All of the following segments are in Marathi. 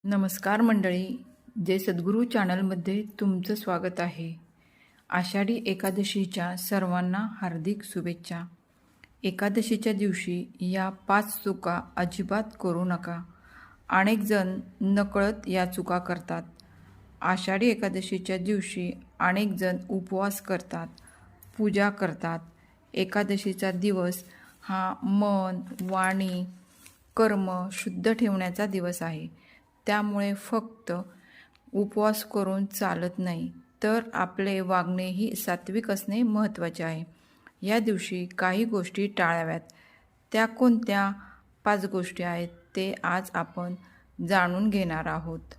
नमस्कार मंडळी, जय सद्गुरू चॅनलमध्ये तुमचं स्वागत आहे. आषाढी एकादशीच्या सर्वांना हार्दिक शुभेच्छा. एकादशीच्या दिवशी या 5 चुका अजिबात करू नका. अनेक जण नकळत या चुका करतात. आषाढी एकादशीच्या दिवशी अनेक जण उपवास करतात, पूजा करतात. एकादशीचा दिवस हा मन, वाणी, कर्म शुद्ध ठेवण्याचा दिवस आहे. त्यामुळे फक्त उपवास करून चालत नाही, तर आपले वागणेही सात्विक असणे महत्त्वाचे आहे. या दिवशी काही गोष्टी टाळाव्यात. त्या कोणत्या 5 गोष्टी आहेत ते आज आपण जाणून घेणार आहोत.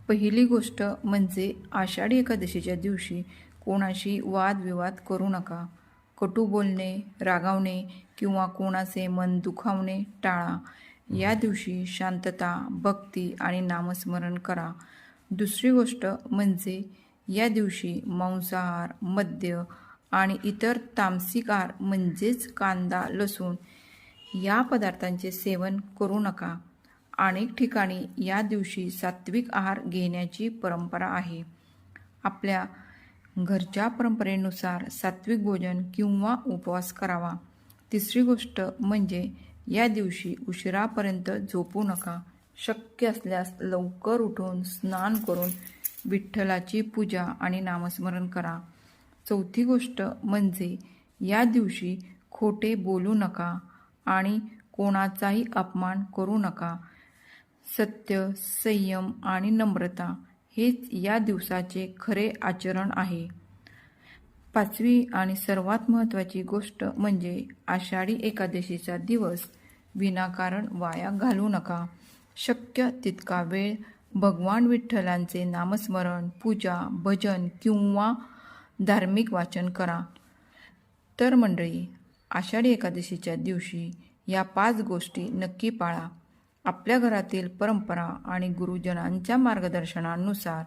पहिली गोष्ट म्हणजे आषाढी एकादशीच्या दिवशी कोणाशी वादविवाद करू नका. कटू बोलणे, रागावणे किंवा कोणाचे मन दुखावणे टाळा. या दिवशी शांतता, भक्ती आणि नामस्मरण करा. दुसरी गोष्ट म्हणजे या दिवशी मांसाहार, मद्य आणि इतर तामसिक आहार म्हणजेच कांदा, लसूण या पदार्थांचे सेवन करू नका. अनेक ठिकाणी या दिवशी सात्विक आहार घेण्याची परंपरा आहे. आपल्या घरच्या परंपरेनुसार सात्विक भोजन किंवा उपवास करावा. तिसरी गोष्ट म्हणजे या दिवशी उशिरापर्यंत झोपू नका. शक्य असल्यास लवकर उठून स्नान करून विठ्ठलाची पूजा आणि नामस्मरण करा. चौथी गोष्ट म्हणजे या दिवशी खोटे बोलू नका आणि कोणाचाही अपमान करू नका. सत्य, संयम आणि नम्रता हेच या दिवसाचे खरे आचरण आहे. पाचवी आणि सर्वात महत्त्वाची गोष्ट म्हणजे आषाढी एकादशीचा दिवस विनाकारण वाया घालवू नका. शक्य तितका वेळ भगवान विठ्ठलांचे नामस्मरण, पूजा, भजन किंवा धार्मिक वाचन करा. तर मंडळी, आषाढी एकादशीच्या दिवशी या 5 गोष्टी नक्की पाळा. आपल्या घरातील परंपरा आणि गुरुजनांच्या मार्गदर्शनानुसार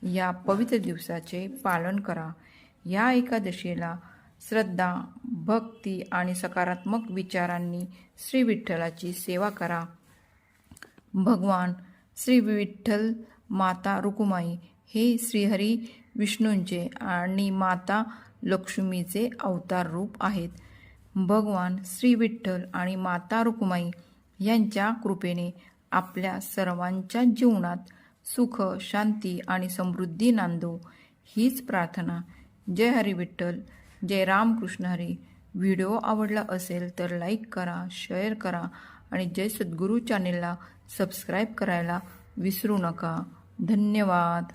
या पवित्र दिवसाचे पालन करा. या एकादशीला श्रद्धा, भक्ती आणि सकारात्मक विचारांनी श्री विठ्ठलाची सेवा करा. भगवान श्री विठ्ठल, माता रुक्माई हे श्रीहरी विष्णूंचे आणि माता लक्ष्मीचे अवतार रूप आहेत. भगवान श्री विठ्ठल आणि माता रुक्माई यांच्या कृपेने आपल्या सर्वांच्या जीवनात सुख, शांती आणि समृद्धी नांदो हीच प्रार्थना. जय हरी विठ्ठल, जय रामकृष्ण हरी. व्हिडिओ आवडला असेल तर लाईक करा, शेअर करा आणि जय सद्गुरू चॅनेलला सबस्क्राईब करायला विसरू नका. धन्यवाद.